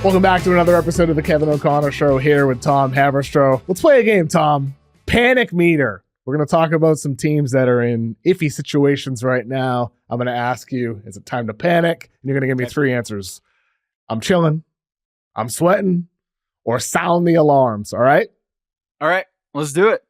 Welcome back to another episode of the Kevin O'Connor Show here with Tom Haberstroh. Let's play a game, Tom. Panic meter. We're going to talk about some teams that are in iffy situations right now. I'm going to ask you, is it time to panic? And you're going to give me three answers. I'm chilling, I'm sweating, or sound the alarms, all right? All right, let's do it.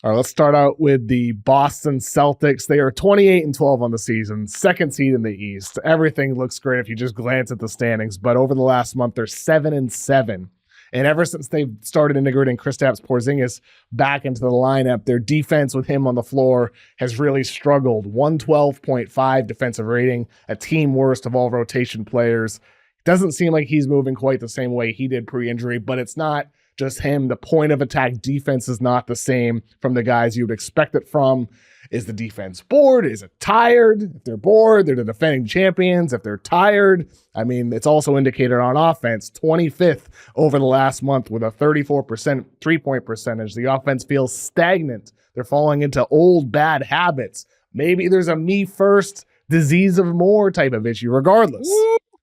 All right, let's start out with the Boston Celtics. They are 28-12 on the season, second seed in the East. Everything looks great if you just glance at the standings, but over the last month, they're 7-7. And ever since they started integrating Kristaps Porzingis back into the lineup, their defense with him on the floor has really struggled. 112.5 defensive rating, a team worst of all rotation players. Doesn't seem like he's moving quite the same way he did pre-injury, but it's not just him. The point of attack defense is not the same from the guys you would expect it from. Is the defense bored? Is it tired? If they're bored, they're the defending champions. If they're tired, I mean, it's also indicated on offense, 25th over the last month with a 34% three-point percentage. The offense feels stagnant. They're falling into old bad habits. Maybe there's a me first, disease of more type of issue. Regardless,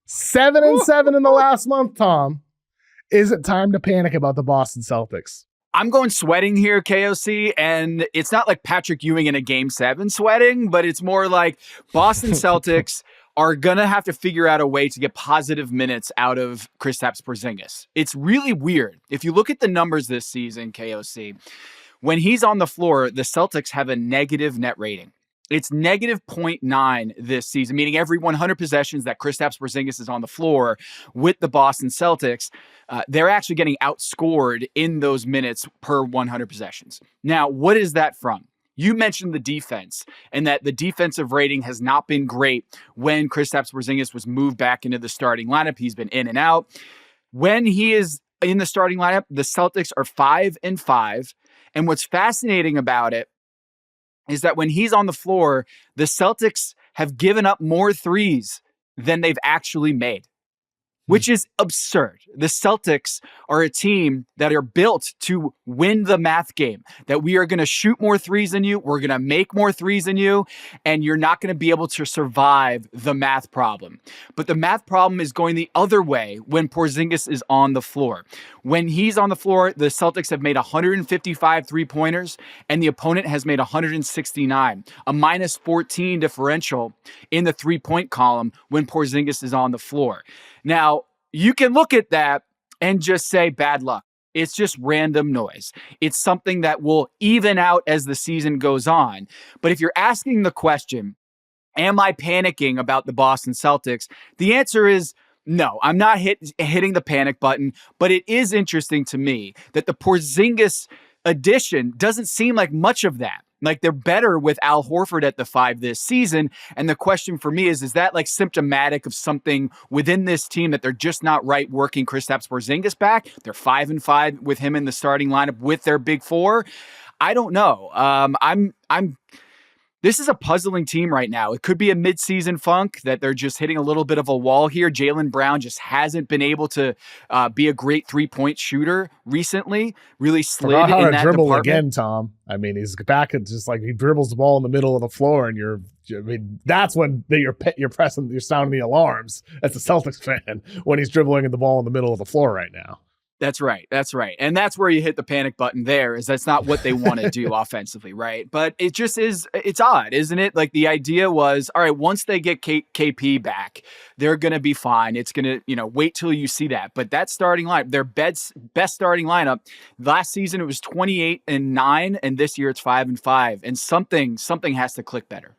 7-7 in the last month, Tom. Is it time to panic about the Boston Celtics? I'm going sweating here, KOC, and it's not like Patrick Ewing in a Game 7 sweating, but it's more like Boston Celtics are going to have to figure out a way to get positive minutes out of Kristaps Porzingis. It's really weird. If you look at the numbers this season, KOC, when he's on the floor, the Celtics have a negative net rating. It's negative 0.9 this season, meaning every 100 possessions that Kristaps Porzingis is on the floor with the Boston Celtics, they're actually getting outscored in those minutes per 100 possessions. Now, what is that from? You mentioned the defense and that the defensive rating has not been great when Kristaps Porzingis was moved back into the starting lineup. He's been in and out. When he is in the starting lineup, the Celtics are 5-5. And what's fascinating about it is that when he's on the floor, the Celtics have given up more threes than they've actually made, which is absurd. The Celtics are a team that are built to win the math game, that we are going to shoot more threes than you, we're going to make more threes than you, and you're not going to be able to survive the math problem. But the math problem is going the other way when Porzingis is on the floor. When he's on the floor, the Celtics have made 155 three-pointers, and the opponent has made 169, a minus 14 differential in the three-point column when Porzingis is on the floor. Now, you can look at that and just say bad luck. It's just random noise. It's something that will even out as the season goes on. But if you're asking the question, am I panicking about the Boston Celtics? The answer is no, I'm not hitting the panic button, but it is interesting to me that the Porzingis addition doesn't seem like much of that. Like they're better with Al Horford at the 5 this season. And the question for me is that like symptomatic of something within this team that they're just not right working Kristaps Porzingis back? They're 5-5 with him in the starting lineup with their big four. I don't know. This is a puzzling team right now. It could be a midseason funk that they're just hitting a little bit of a wall here. Jaylen Brown just hasn't been able to be a great three-point shooter recently. Really slid in that dribble department. Again, Tom. I mean, he's back at just like he dribbles the ball in the middle of the floor, and that's when you're pressing, you're sounding the alarms as a Celtics fan when he's dribbling the ball in the middle of the floor right now. That's right. That's right. And that's where you hit the panic button there, is that's not what they want to do offensively, right? But it just is, it's odd, isn't it? Like the idea was, all right, once they get KP back, they're going to be fine. It's going to, wait till you see that. But that starting lineup, their best starting lineup, last season it was 28-9, and this year it's 5-5. And something has to click better.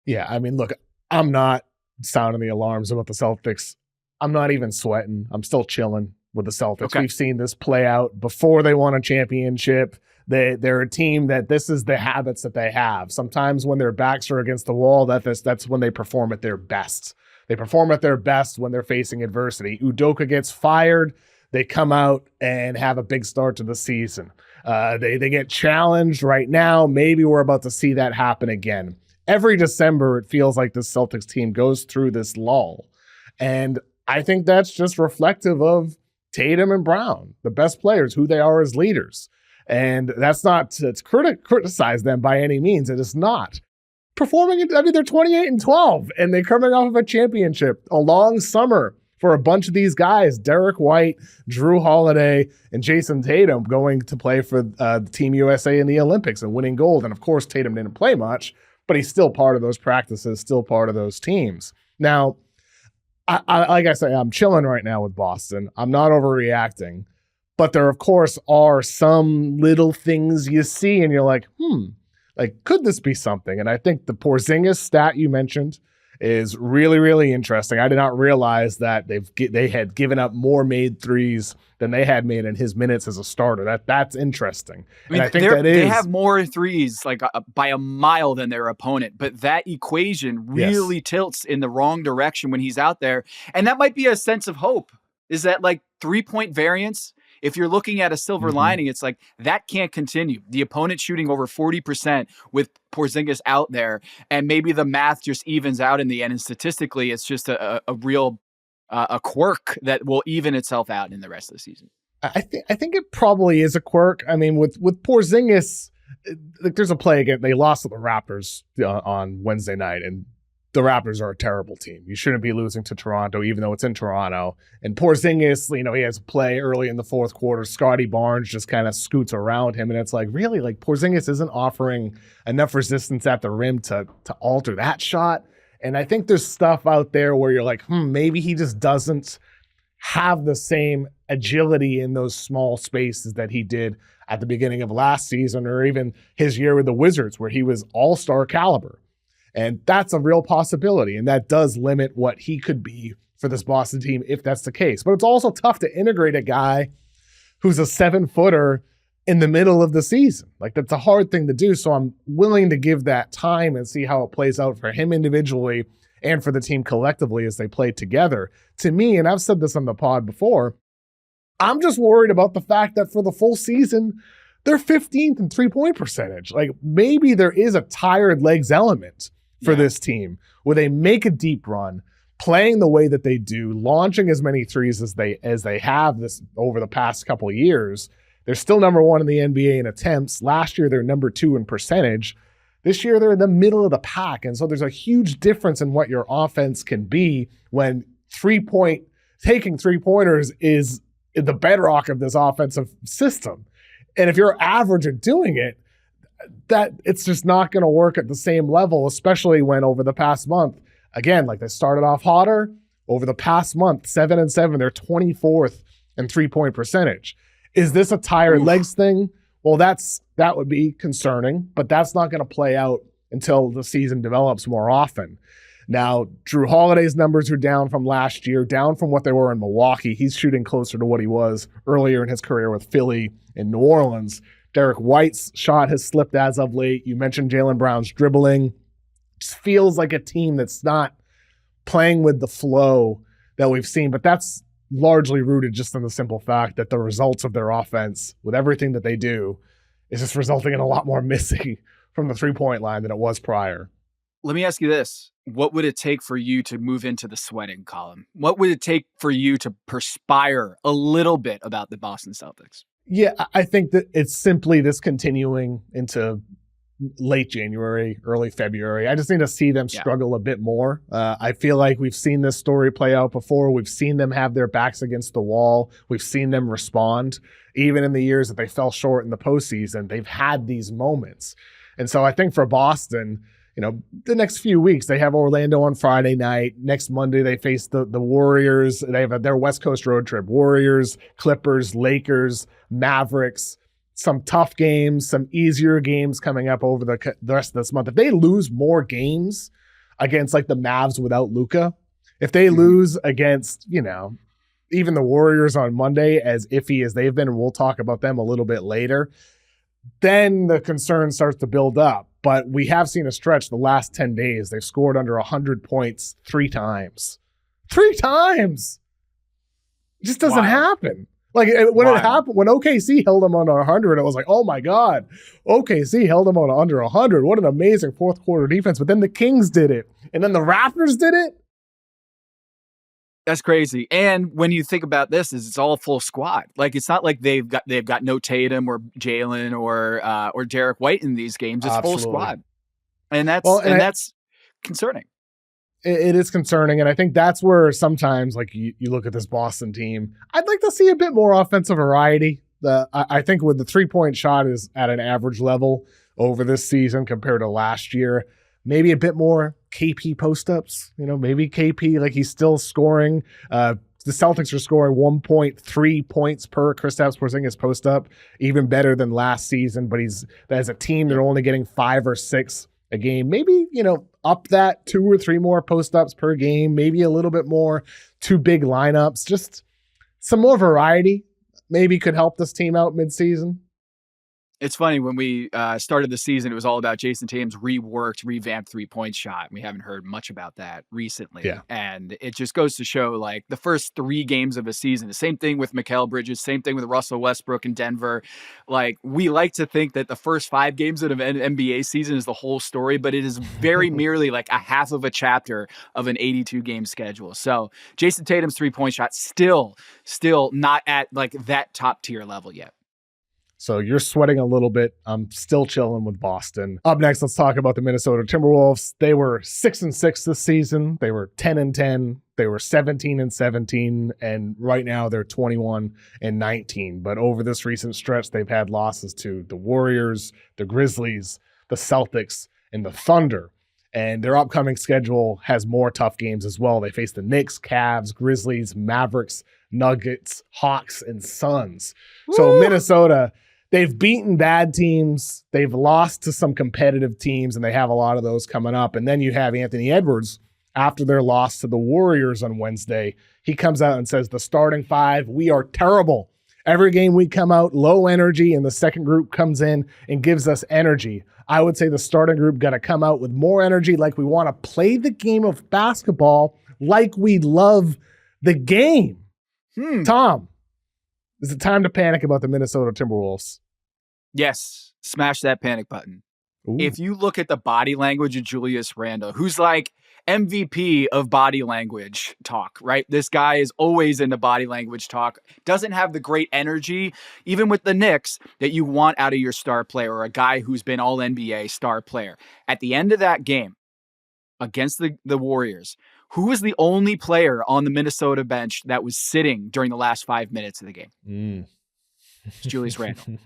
Yeah, I mean, look, I'm not sounding the alarms about the Celtics. I'm not even sweating. I'm still chilling with the Celtics. Okay. We've seen this play out before they won a championship. They're a team that this is the habits that they have. Sometimes when their backs are against the wall, that's when they perform at their best. They perform at their best when they're facing adversity. Udoka gets fired. They come out and have a big start to the season. They get challenged right now. Maybe we're about to see that happen again. Every December, it feels like the Celtics team goes through this lull. And I think that's just reflective of Tatum and Brown, the best players, who they are as leaders. And that's not to criticize them by any means. It is not. Performing, they're 28-12, and they're coming off of a championship, a long summer for a bunch of these guys, Derek White, Drew Holiday, and Jason Tatum going to play for Team USA in the Olympics and winning gold. And of course, Tatum didn't play much, but he's still part of those practices, still part of those teams. Now, like I say, I'm chilling right now with Boston. I'm not overreacting, but there, of course, are some little things you see and you're like, like, could this be something? And I think the Porzingis stat you mentioned is really, really interesting. I did not realize that they had given up more made threes than they had made in his minutes as a starter. That's interesting. I mean, and I think they have more threes like by a mile than their opponent, but that equation really tilts in the wrong direction when he's out there. And that might be a sense of hope, is that like 3-point variance. If you're looking at a silver lining, it's like that can't continue. The opponent shooting over 40% with Porzingis out there, and maybe the math just evens out in the end. And statistically, it's just a real quirk that will even itself out in the rest of the season. I think it probably is a quirk. I mean, with Porzingis, like there's a play again. They lost to the Raptors on Wednesday night, and the Raptors are a terrible team. You shouldn't be losing to Toronto, even though it's in Toronto. And Porzingis, he has a play early in the fourth quarter. Scotty Barnes just kind of scoots around him. And it's like, really? Like Porzingis isn't offering enough resistance at the rim to alter that shot. And I think there's stuff out there where you're like, maybe he just doesn't have the same agility in those small spaces that he did at the beginning of last season, or even his year with the Wizards, where he was all-star caliber. And that's a real possibility. And that does limit what he could be for this Boston team if that's the case. But it's also tough to integrate a guy who's a 7-footer in the middle of the season. Like, that's a hard thing to do. So I'm willing to give that time and see how it plays out for him individually and for the team collectively as they play together. To me, and I've said this on the pod before, I'm just worried about the fact that for the full season, they're 15th in three-point percentage. Like, maybe there is a tired legs element for this team where they make a deep run, playing the way that they do, launching as many threes as they have this over the past couple of years. They're still number one in the NBA in attempts. Last year, they're number 2 in percentage. This year, they're in the middle of the pack. And so there's a huge difference in what your offense can be when taking three-pointers is the bedrock of this offensive system. And if you're average at doing it, that it's just not going to work at the same level, especially when over the past month, again, like they started off hotter. Over the past month, 7-7, they're 24th in three-point percentage. Is this a tired legs thing? Well, that would be concerning, but that's not going to play out until the season develops more often. Now, Drew Holiday's numbers are down from last year, down from what they were in Milwaukee. He's shooting closer to what he was earlier in his career with Philly and New Orleans. Derek White's shot has slipped as of late. You mentioned Jaylen Brown's dribbling. It just feels like a team that's not playing with the flow that we've seen, but that's largely rooted just in the simple fact that the results of their offense, with everything that they do, is just resulting in a lot more missing from the three-point line than it was prior. Let me ask you this. What would it take for you to move into the sweating column? What would it take for you to perspire a little bit about the Boston Celtics? Yeah, I think that it's simply this continuing into late January, early February. I just need to see them struggle a bit more. I feel like we've seen this story play out before. We've seen them have their backs against the wall. We've seen them respond. Even in the years that they fell short in the postseason, they've had these moments. And so I think for Boston, the next few weeks, they have Orlando on Friday night. Next Monday, they face the Warriors. They have their West Coast road trip. Warriors, Clippers, Lakers, Mavericks. Some tough games, some easier games coming up over the rest of this month. If they lose more games against like the Mavs without Luka, if they lose against, even the Warriors on Monday, as iffy as they've been, and we'll talk about them a little bit later, then the concern starts to build up. But we have seen a stretch the last 10 days. They've scored under 100 points 3 times. 3 times! It just doesn't happen. Like when it happened, when OKC held them on 100, it was like, oh my God, OKC held them on under 100. What an amazing fourth quarter defense. But then the Kings did it. And then the Raptors did it. That's crazy. And when you think about this, it's all full squad. Like, it's not like they've got no Tatum or Jaylen or Derek White in these games. It's full squad. And that's concerning. it is concerning. And I think that's where sometimes, like, you look at this Boston team, I'd like to see a bit more offensive variety. I think with the 3-point shot is at an average level over this season compared to last year. Maybe a bit more KP post-ups. Maybe KP, like, he's still scoring. The Celtics are scoring 1.3 points per Kristaps Porzingis post-up, even better than last season. But as a team, they're only getting 5 or 6 a game. Maybe, up that 2 or 3 more post-ups per game. Maybe a little bit more 2 big lineups. Just some more variety maybe could help this team out mid-season. It's funny, when we started the season, it was all about Jason Tatum's revamped 3-point shot. We haven't heard much about that recently. Yeah. And it just goes to show, like, the first 3 games of a season, the same thing with Mikal Bridges, same thing with Russell Westbrook in Denver. Like, we like to think that the first 5 games of an NBA season is the whole story, but it is very merely like a half of a chapter of an 82-game schedule. So Jason Tatum's 3-point shot still not at, like, that top tier level yet. So you're sweating a little bit. I'm still chilling with Boston. Up next, let's talk about the Minnesota Timberwolves. They were 6-6 this season. They were 10-10. They were 17-17. And right now they're 21-19. But over this recent stretch, they've had losses to the Warriors, the Grizzlies, the Celtics, and the Thunder. And their upcoming schedule has more tough games as well. They face the Knicks, Cavs, Grizzlies, Mavericks, Nuggets, Hawks, and Suns. Woo! So Minnesota, they've beaten bad teams. They've lost to some competitive teams, and they have a lot of those coming up. And then you have Anthony Edwards, after their loss to the Warriors on Wednesday. He comes out and says, the starting 5, we are terrible. Every game we come out low energy, and the second group comes in and gives us energy. I would say the starting group got to come out with more energy, like we want to play the game of basketball, like we love the game. Tom, is it time to panic about the Minnesota Timberwolves? Yes. Smash that panic button. Ooh. If you look at the body language of Julius Randle, who's like MVP of body language talk, right? This guy is always into body language talk, doesn't have the great energy, even with the Knicks, that you want out of your star player, or a guy who's been all NBA star player. At the end of that game against the Warriors, who was the only player on the Minnesota bench that was sitting during the last 5 minutes of the game? It's Julius Randle.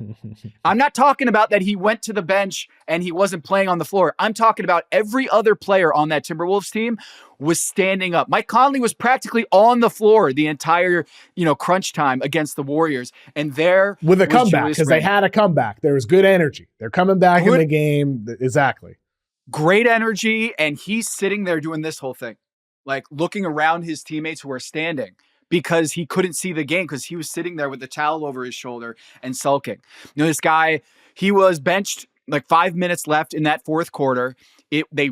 I'm not talking about that he went to the bench and he wasn't playing on the floor. I'm talking about every other player on that Timberwolves team was standing up. Mike Conley was practically on the floor the entire, crunch time against the Warriors. And there with a comeback, because they had a comeback. There was good energy. They're coming back in the game. Exactly. Great energy. And he's sitting there doing this whole thing, like looking around his teammates who are standing, because he couldn't see the game because he was sitting there with the towel over his shoulder and sulking. This guy, he was benched like 5 minutes left in that fourth quarter. They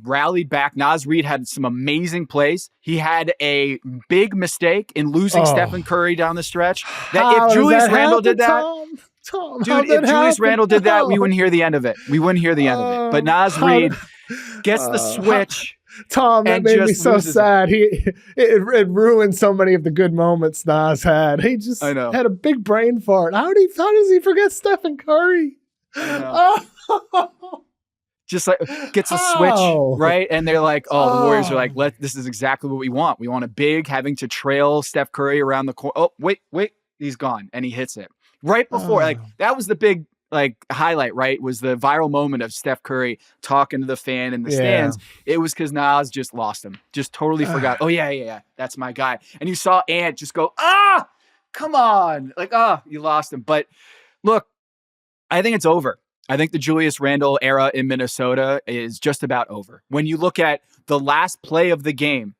rallied back. Naz Reid had some amazing plays. He had a big mistake in losing Stephen Curry down the stretch. If Julius Randle did that, Tom, dude, if Julius Randle did that, we wouldn't hear the end of it. But Naz Reid gets the switch. Tom, that made me so sad. It ruined so many of the good moments Nas had. He just had a big brain fart. How does he forget Stephen Curry? Just like gets a switch, right? And they're like, the Warriors are like, this is exactly what we want. We want a big having to trail Steph Curry around the court. Oh, wait, he's gone. And he hits it. Right before, that was the big highlight, right? Was the viral moment of Steph Curry talking to the fan in the stands. It was because Nas just lost him. Just totally forgot. Oh, yeah. That's my guy. And you saw Ant just go, come on. You lost him. But look, I think it's over. I think the Julius Randle era in Minnesota is just about over. When you look at the last play of the game,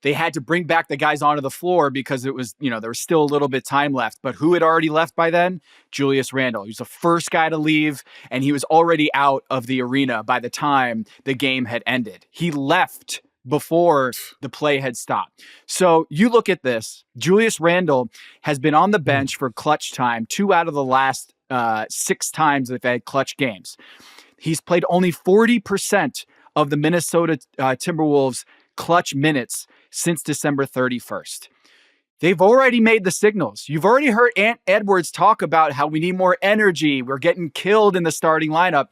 they had to bring back the guys onto the floor because it was, there was still a little bit time left. But who had already left by then? Julius Randle. He was the first guy to leave, and he was already out of the arena by the time the game had ended. He left before the play had stopped. So you look at this. Julius Randle has been on the bench for clutch time 2 out of the last 6 times they've had clutch games. He's played only 40% of the Minnesota Timberwolves clutch minutes since December 31st. They've already made the signals. You've already heard Ant Edwards talk about how we need more energy. We're getting killed in the starting lineup.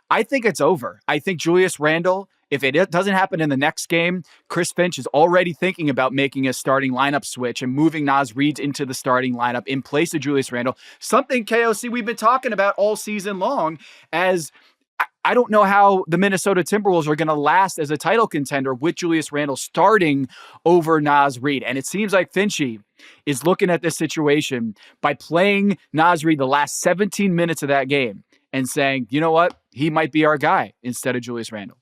I think it's over. I think Julius Randle If it doesn't happen in the next game, Chris Finch is already thinking about making a starting lineup switch and moving Naz Reid into the starting lineup in place of Julius Randle. Something, KOC, we've been talking about all season long, as I don't know how the Minnesota Timberwolves are going to last as a title contender with Julius Randle starting over Naz Reid. And it seems like Finchy is looking at this situation by playing Naz Reid the last 17 minutes of that game and saying, you know what, he might be our guy instead of Julius Randle.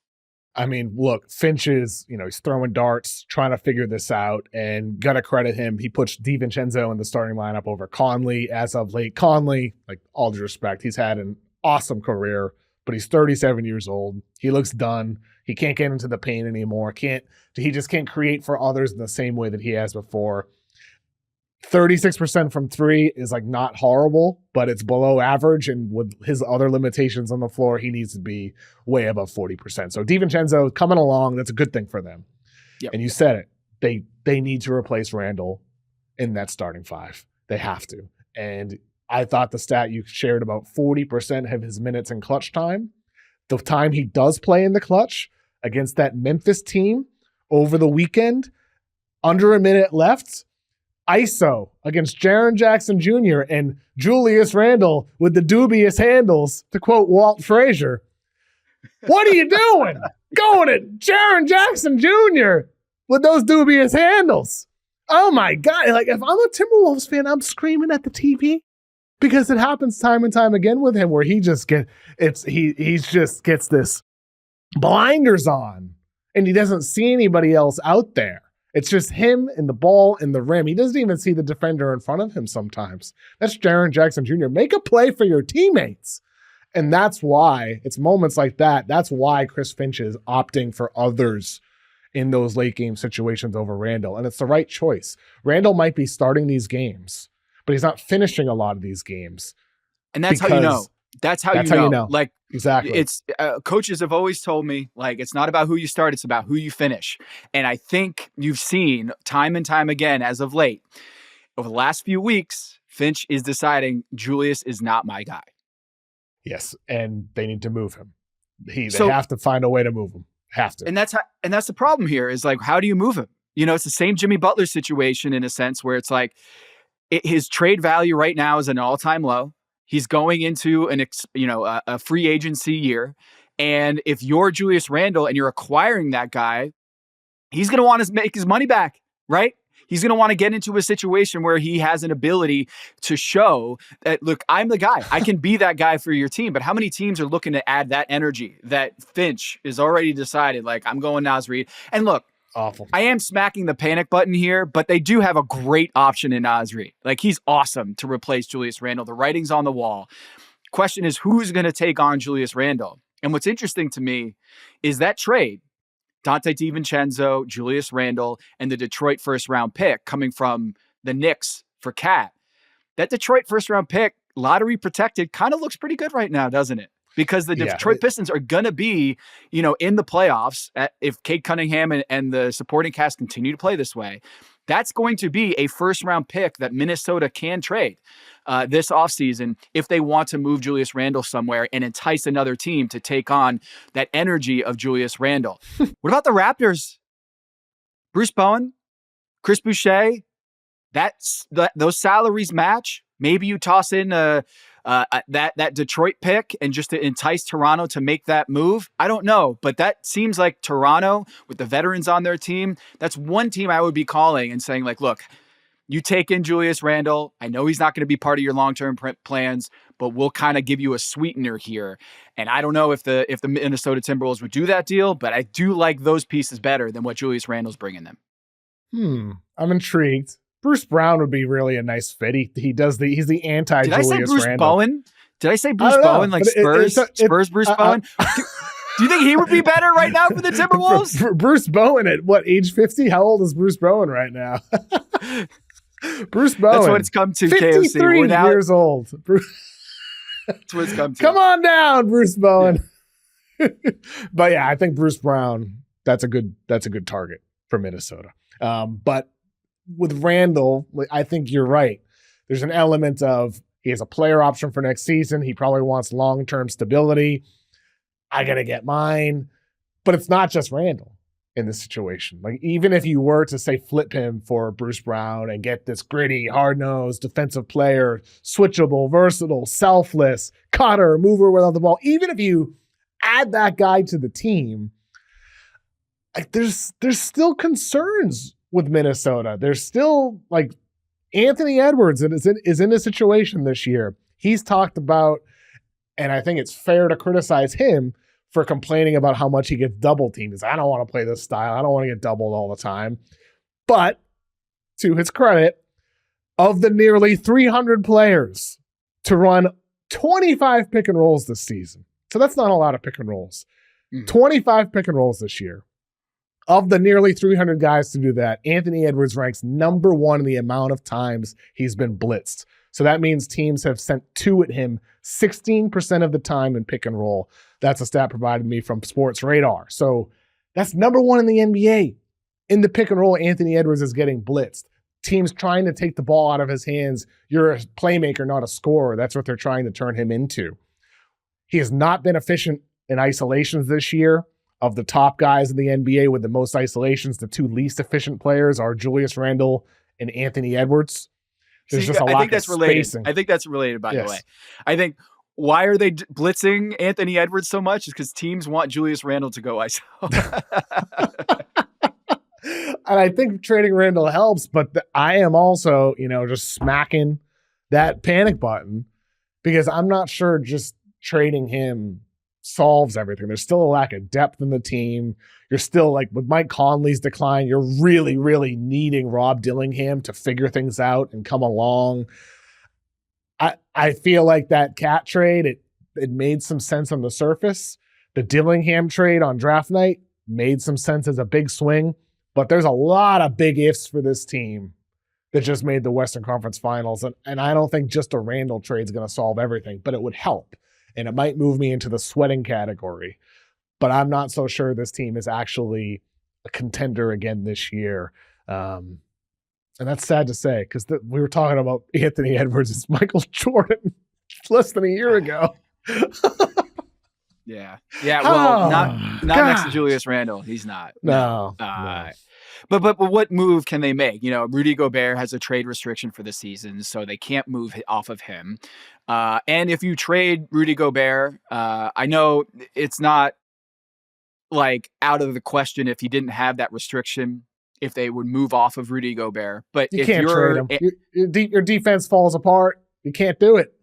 I mean, look, Finch is, he's throwing darts, trying to figure this out, and gotta credit him. He puts DiVincenzo in the starting lineup over Conley as of late. Conley, like, all due respect, he's had an awesome career, but he's 37 years old. He looks done. He can't get into the paint anymore. He just can't create for others in the same way that he has before. 36% from three is like not horrible, but it's below average. And with his other limitations on the floor, he needs to be way above 40%. So DiVincenzo coming along, that's a good thing for them. Yep. And you said it. They need to replace Randle in that starting five. They have to. And I thought the stat you shared about 40% of his minutes in clutch time. The time he does play in the clutch against that Memphis team over the weekend, under a minute left, ISO against Jaren Jackson Jr. and Julius Randle with the dubious handles, to quote Walt Frazier. What are you doing? Going at Jaren Jackson Jr. with those dubious handles. Oh my God. Like, if I'm a Timberwolves fan, I'm screaming at the TV because it happens time and time again with him where he just gets this blinders on and he doesn't see anybody else out there. It's just him and the ball and the rim. He doesn't even see the defender in front of him sometimes. That's Jaren Jackson Jr. Make a play for your teammates. And that's why it's moments like that. That's why Chris Finch is opting for others in those late game situations over Randle. And it's the right choice. Randle might be starting these games, but he's not finishing a lot of these games. And that's how you know. That's how you know. Like, exactly. It's coaches have always told me, like, it's not about who you start, it's about who you finish. And I think you've seen time and time again as of late, over the last few weeks, Finch is deciding Julius is not my guy. Yes, and they need to move him. They have to find a way to move him. Have to. And that's the problem here is, like, how do you move him? It's the same Jimmy Butler situation in a sense where it's like his trade value right now is an all-time low. He's going into a free agency year. And if you're Julius Randle and you're acquiring that guy, he's going to want to make his money back, right? He's going to want to get into a situation where he has an ability to show that, look, I'm the guy. I can be that guy for your team. But how many teams are looking to add that energy that Finch is already decided, like, I'm going Naz Reid? And look, awful. I am smacking the panic button here, but they do have a great option in Naz Reid. Like, he's awesome to replace Julius Randle. The writing's on the wall. Question is, who's going to take on Julius Randle? And what's interesting to me is that trade, Donte DiVincenzo, Julius Randle, and the Detroit first-round pick coming from the Knicks for Cat. That Detroit first-round pick, lottery protected, kind of looks pretty good right now, doesn't it? Because the Detroit Pistons are going to be, in the playoffs if Cade Cunningham and the supporting cast continue to play this way. That's going to be a first-round pick that Minnesota can trade this offseason if they want to move Julius Randle somewhere and entice another team to take on that energy of Julius Randle. What about the Raptors? Bruce Bowen, Chris Boucher, those salaries match. Maybe you toss in that Detroit pick and just to entice Toronto to make that move. I don't know, but that seems like Toronto with the veterans on their team. That's one team I would be calling and saying, like, look, you take in Julius Randle. I know he's not going to be part of your long-term plans, but we'll kind of give you a sweetener here. And I don't know if the Minnesota Timberwolves would do that deal, but I do like those pieces better than what Julius Randle's bringing them. I'm intrigued. Bruce Brown would be really a nice fit. He's the anti-Julius Randle. Did I say Bruce Bowen? Did I say Bruce Bowen like Spurs? Spurs Bruce Bowen? Do you think he would be better right now for the Timberwolves? Bruce Bowen at what, age 50? How old is Bruce Bowen right now? Bruce Bowen. That's what it's come to, 53 KOC. years old. That's what it's come to. Come on down, Bruce Bowen. Yeah. But yeah, I think Bruce Brown, that's a good target for Minnesota. But with Randle, I think you're right. There's an element of he has a player option for next season. He probably wants long-term stability. I got to get mine. But it's not just Randle in this situation. Like, even if you were to say flip him for Bruce Brown and get this gritty, hard-nosed defensive player, switchable, versatile, selfless, cutter, mover without the ball, even if you add that guy to the team, like, there's still concerns with Minnesota. There's still, like, Anthony Edwards is in a situation this year. He's talked about, and I think it's fair to criticize him for complaining about how much he gets double teamed. He's, I don't want to play this style. I don't want to get doubled all the time. But to his credit, of the nearly 300 players to run 25 pick and rolls this season, so that's not a lot of pick and rolls, 25 pick and rolls this year. Of the nearly 300 guys to do that, Anthony Edwards ranks number one in the amount of times he's been blitzed. So that means teams have sent two at him 16% of the time in pick and roll. That's a stat provided me from Sports Radar. So that's number one in the NBA. In the pick and roll, Anthony Edwards is getting blitzed. Teams trying to take the ball out of his hands. You're a playmaker, not a scorer. That's what they're trying to turn him into. He has not been efficient in isolations this year. Of the top guys in the NBA with the most isolations, the two least efficient players are Julius Randle and Anthony Edwards. There's just a lot of spacing. I think that's related, by the way. I think why are they blitzing Anthony Edwards so much is because teams want Julius Randle to go ISO. And I think trading Randle helps, but I am also, just smacking that panic button because I'm not sure just trading him solves everything. There's still a lack of depth in the team. You're still, like, with Mike Conley's decline, you're really, really needing Rob Dillingham to figure things out and come along. I feel like that Cat trade, it made some sense on the surface. The Dillingham trade on draft night made some sense as a big swing, but there's a lot of big ifs for this team that just made the Western Conference Finals. And I don't think just a Randle trade is going to solve everything, but it would help. And it might move me into the sweating category. But I'm not so sure this team is actually a contender again this year. And that's sad to say because we were talking about Anthony Edwards as Michael Jordan less than a year ago. Yeah. Well, not next to Julius Randle. He's not. No. But what move can they make? Rudy Gobert has a trade restriction for the season, so they can't move off of him. And if you trade Rudy Gobert, I know it's not like out of the question if he didn't have that restriction, if they would move off of Rudy Gobert. But you can't trade him. Your defense falls apart. You can't do it.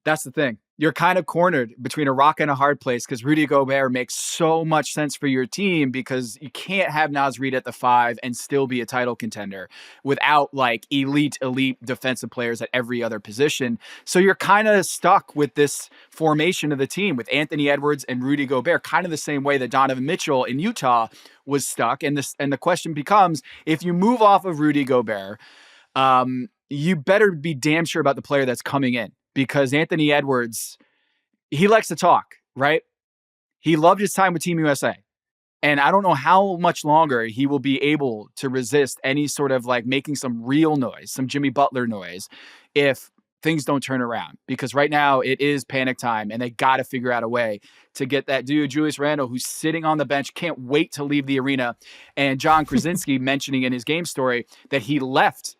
That's the thing. You're kind of cornered between a rock and a hard place because Rudy Gobert makes so much sense for your team because you can't have Naz Reid at the 5 and still be a title contender without like elite defensive players at every other position. So you're kind of stuck with this formation of the team with Anthony Edwards and Rudy Gobert, kind of the same way that Donovan Mitchell in Utah was stuck. And the question becomes, if you move off of Rudy Gobert, you better be damn sure about the player that's coming in. Because Anthony Edwards, he likes to talk, right? He loved his time with Team USA. And I don't know how much longer he will be able to resist any sort of like making some real noise, some Jimmy Butler noise, if things don't turn around. Because right now it is panic time and they got to figure out a way to get that dude, Julius Randle, who's sitting on the bench, can't wait to leave the arena. And John Krasinski mentioning in his game story that he left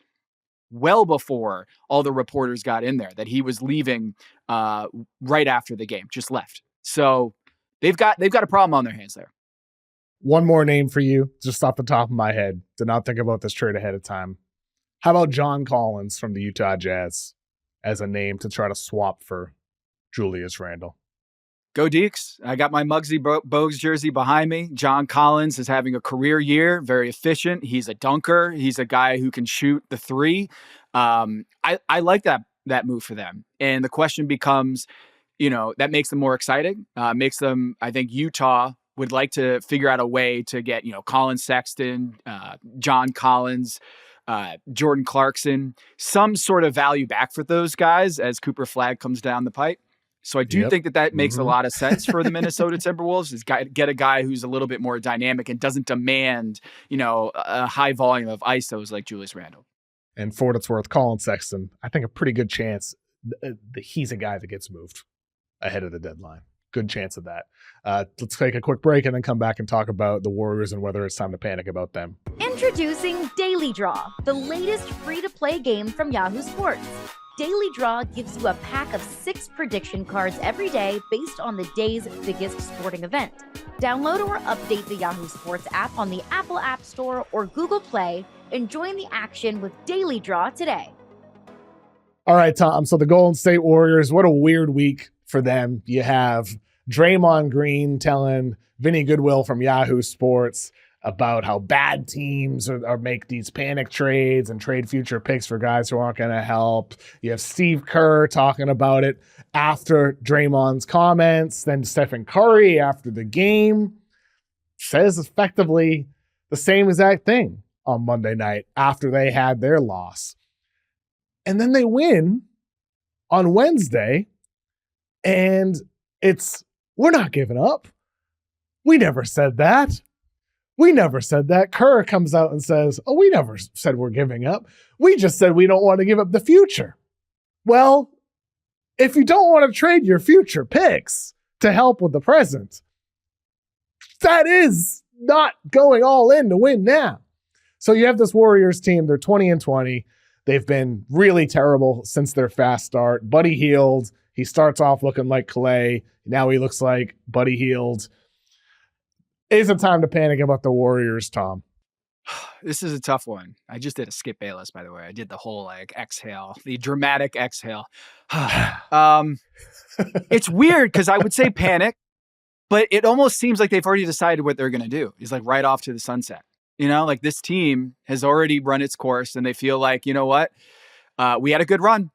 well before all the reporters got in there, that he was leaving right after the game, just left. So they've got a problem on their hands there. One more name for you, just off the top of my head. Did not think about this trade ahead of time. How about John Collins from the Utah Jazz as a name to try to swap for Julius Randle? Go Deeks. I got my Muggsy Bogues jersey behind me. John Collins is having a career year, very efficient. He's a dunker. He's a guy who can shoot the 3. I like that move for them. And the question becomes, that makes them more exciting. Makes them, I think Utah would like to figure out a way to get, Colin Sexton, John Collins, Jordan Clarkson, some sort of value back for those guys as Cooper Flagg comes down the pipe. So I do think that makes a lot of sense for the Minnesota Timberwolves is get a guy who's a little bit more dynamic and doesn't demand, a high volume of ISOs like Julius Randle. And for what it's worth, Colin Sexton, I think a pretty good chance that he's a guy that gets moved ahead of the deadline. good chance of that. Let's take a quick break and then come back and talk about the Warriors and whether it's time to panic about them. Introducing Daily Draw, the latest free-to-play game from Yahoo Sports. Daily Draw gives you a pack of 6 prediction cards every day based on the day's biggest sporting event. Download or update the Yahoo Sports app on the Apple App Store or Google Play and join the action with Daily Draw today. All right, Tom. So the Golden State Warriors, what a weird week for them. You have Draymond Green telling Vinny Goodwill from Yahoo Sports about how bad teams are make these panic trades and trade future picks for guys who aren't going to help. You have Steve Kerr talking about it after Draymond's comments. Then Stephen Curry after the game says effectively the same exact thing on Monday night after they had their loss. And then they win on Wednesday, and we're not giving up. We never said that. We never said that. Kerr comes out and says, we never said we're giving up. We just said we don't want to give up the future. Well, if you don't want to trade your future picks to help with the present, that is not going all in to win now. So you have this Warriors team. They're 20-20. They've been really terrible since their fast start. Buddy Hield, he starts off looking like Clay. Now he looks like Buddy Hield. Is it time to panic about the Warriors, Tom? This is a tough one. I just did a Skip Bayless, by the way. I did the whole exhale, the dramatic exhale. It's weird because I would say panic, but it almost seems like they've already decided what they're going to do. It's like right off to the sunset. This team has already run its course and they feel like, you know what? We had a good run.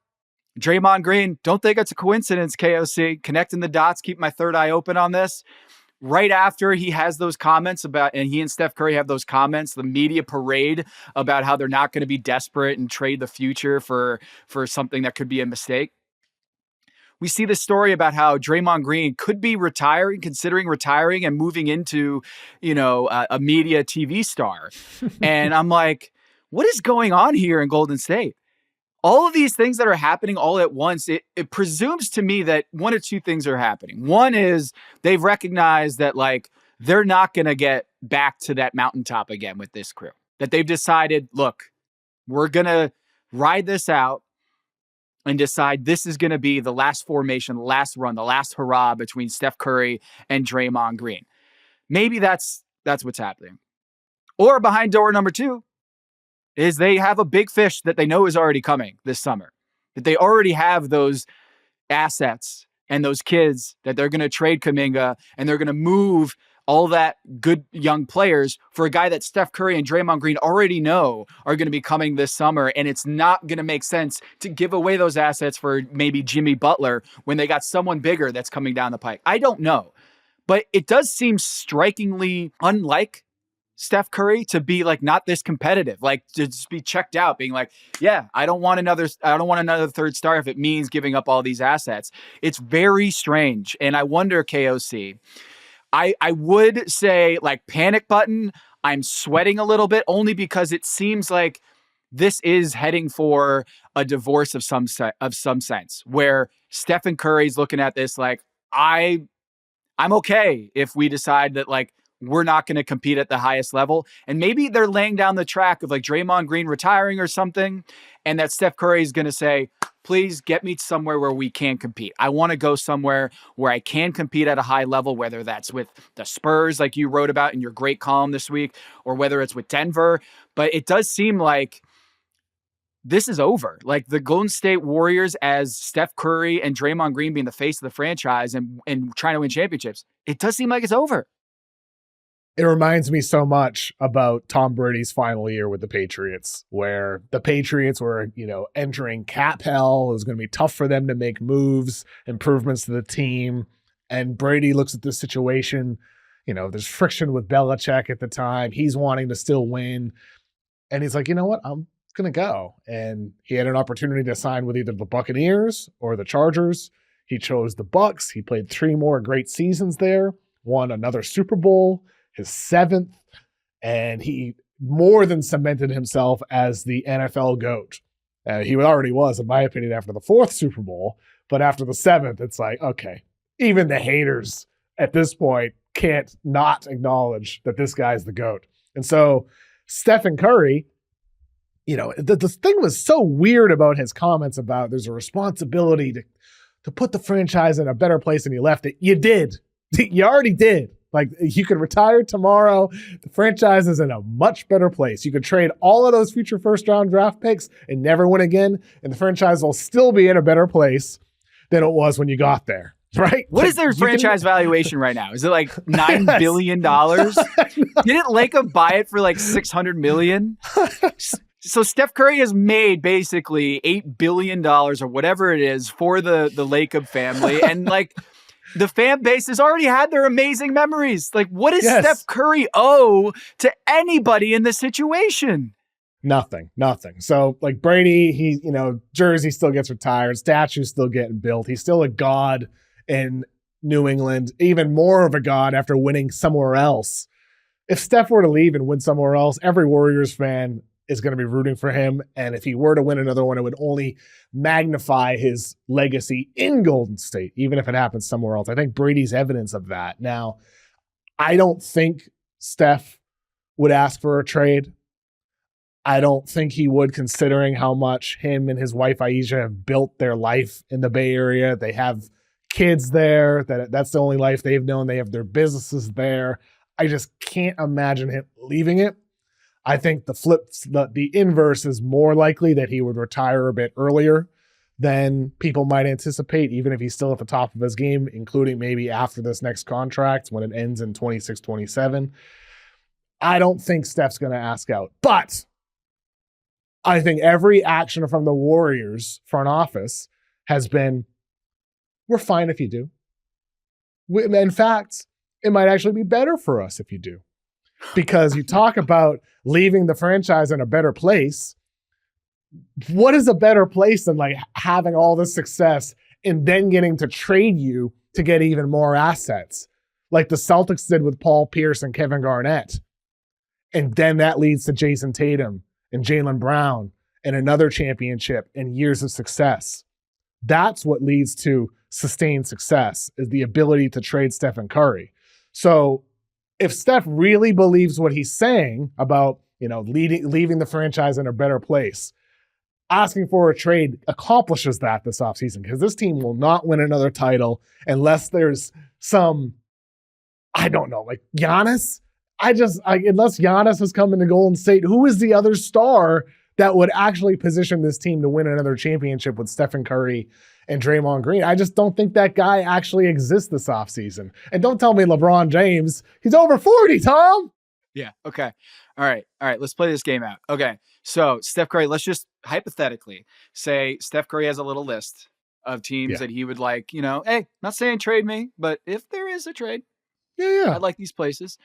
Draymond Green, don't think it's a coincidence, KOC. Connecting the dots, keep my third eye open on this. Right after he has those comments and he and Steph Curry have those comments, the media parade about how they're not going to be desperate and trade the future for something that could be a mistake. We see this story about how Draymond Green could be considering retiring and moving into, a media TV star. And I'm like, what is going on here in Golden State? All of these things that are happening all at once, it presumes to me that one or two things are happening. One is they've recognized that they're not going to get back to that mountaintop again with this crew. That they've decided, look, we're going to ride this out and decide this is going to be the last formation, the last run, the last hurrah between Steph Curry and Draymond Green. Maybe that's what's happening. Or behind door number 2, is they have a big fish that they know is already coming this summer, that they already have those assets and those kids that they're going to trade Kuminga and they're going to move all that good young players for a guy that Steph Curry and Draymond Green already know are going to be coming this summer. And it's not going to make sense to give away those assets for maybe Jimmy Butler when they got someone bigger that's coming down the pike. I don't know, but it does seem strikingly unlike Steph Curry to be not this competitive, to just be checked out, being like, yeah, I don't want another third star if it means giving up all these assets. It's very strange. And I wonder, KOC, I would say panic button. I'm sweating a little bit only because it seems like this is heading for a divorce of some sense where Stephen Curry's looking at this I'm okay if we decide that we're not going to compete at the highest level. And maybe they're laying down the track of Draymond Green retiring or something. And that Steph Curry is going to say, please get me somewhere where we can compete. I want to go somewhere where I can compete at a high level, whether that's with the Spurs, like you wrote about in your great column this week, or whether it's with Denver. But it does seem like this is over. The Golden State Warriors, as Steph Curry and Draymond Green being the face of the franchise and trying to win championships, it does seem like it's over. It reminds me so much about Tom Brady's final year with the Patriots, where the Patriots were, entering cap hell. It was going to be tough for them to make moves, improvements to the team. And Brady looks at this situation, there's friction with Belichick at the time. He's wanting to still win. And he's like, you know what? I'm going to go. And he had an opportunity to sign with either the Buccaneers or the Chargers. He chose the Bucs. He played 3 more great seasons there, won another Super Bowl, his 7th, and he more than cemented himself as the NFL GOAT. He already was, in my opinion, after the 4th Super Bowl, but after the 7th, it's like, okay, even the haters at this point can't not acknowledge that this guy's the GOAT. And so Stephen Curry, the thing was so weird about his comments about there's a responsibility to put the franchise in a better place than you left it. You did. You already did. Like, you could retire tomorrow. The franchise is in a much better place. You could trade all of those future first-round draft picks and never win again, and the franchise will still be in a better place than it was when you got there, right? What is their franchise valuation right now? Is it like $9 billion? Didn't Laker buy it for like $600 million? So Steph Curry has made basically $8 billion or whatever it is for the Laker family, and like, the fan base has already had their amazing memories. Like, what does Steph Curry owe to anybody in this situation? Nothing. So, like, Brady, jersey still gets retired. Statue's still getting built. He's still a god in New England, even more of a god after winning somewhere else. If Steph were to leave and win somewhere else, every Warriors fan is going to be rooting for him. And if he were to win another one, it would only magnify his legacy in Golden State, even if it happens somewhere else. I think Brady's evidence of that. Now, I don't think Steph would ask for a trade. I don't think he would, considering how much him and his wife Aisha have built their life in the Bay Area. They have kids there. That's the only life they've known. They have their businesses there. I just can't imagine him leaving it. I think the inverse is more likely, that he would retire a bit earlier than people might anticipate, even if he's still at the top of his game, including maybe after this next contract when it ends in 26, 27. I don't think Steph's going to ask out. But I think every action from the Warriors front office has been, we're fine if you do. In fact, it might actually be better for us if you do. Because you talk about leaving the franchise in a better place. What is a better place than like having all this success and then getting to trade you to get even more assets, like the Celtics did with Paul Pierce and Kevin Garnett? And then that leads to Jason Tatum and Jaylen Brown and another championship and years of success. That's what leads to sustained success, is the ability to trade Stephen Curry. So if Steph really believes what he's saying about, leaving the franchise in a better place, asking for a trade accomplishes that this offseason, because this team will not win another title unless there's some, I don't know, like Giannis. Unless Giannis has come into Golden State, who is the other star that would actually position this team to win another championship with Stephen Curry and Draymond Green? I just don't think that guy actually exists this offseason. And don't tell me LeBron James. He's over 40, Tom. Yeah. Okay. All right. Let's play this game out. Okay. So Steph Curry, let's just hypothetically say Steph Curry has a little list of teams that he would like, hey, not saying trade me, but if there is a trade, I'd like these places.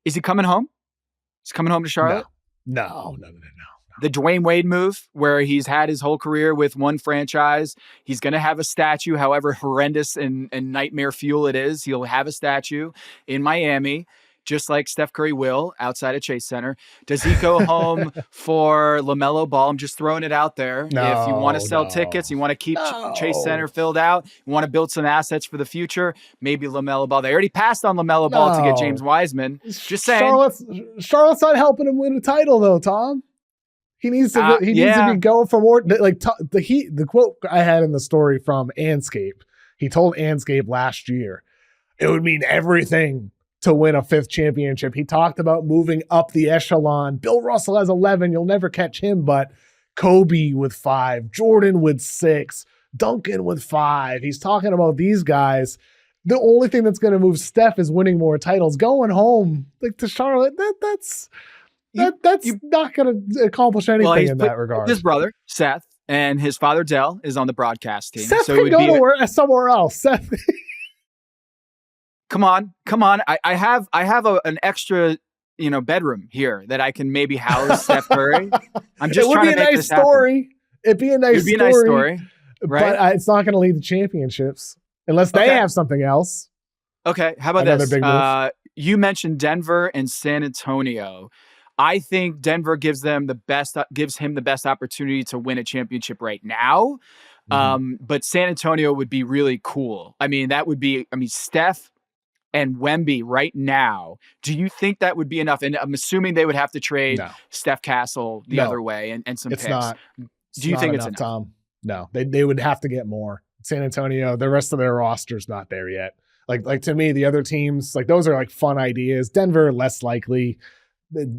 Is he coming home? Is he coming home to Charlotte? No. The Dwayne Wade move, where he's had his whole career with one franchise. He's going to have a statue, however horrendous and nightmare fuel it is. He'll have a statue in Miami, just like Steph Curry will outside of Chase Center. Does he go home for LaMelo Ball? I'm just throwing it out there. If you want to sell tickets, you want to keep Chase Center filled out, you want to build some assets for the future, maybe LaMelo Ball. They already passed on LaMelo Ball to get James Wiseman. Just saying. Charlotte's not helping him win a title, though, Tom. He needs to. He needs to be going for more. Like the quote I had in the story from Anscape. He told Anscape last year, it would mean everything to win a 5th championship. He talked about moving up the echelon. Bill Russell has 11. You'll never catch him, but Kobe with 5, Jordan with 6, Duncan with 5. He's talking about these guys. The only thing that's going to move Steph is winning more titles. Going home like to Charlotte, that's not going to accomplish anything in that regard. His brother, Seth, and his father, Dell, is on the broadcast team. Seth can go somewhere else. Seth. Come on. I have an extra, bedroom here that I can maybe house Steph Curry. I'm just trying to make this happen. It'd be a nice story, right? But it's not going to lead to championships unless they have something else. Okay. How about Another this? Big move. You mentioned Denver and San Antonio. I think Denver gives him the best opportunity to win a championship right now. But San Antonio would be really cool. I mean, Steph and Wemby right now, do you think that would be enough? And I'm assuming they would have to trade Steph Castle the other way and some picks. Do you think it's enough? Tom? No, they would have to get more. San Antonio, the rest of their roster's not there yet. Like to me, the other teams, like those are like fun ideas. Denver, less likely.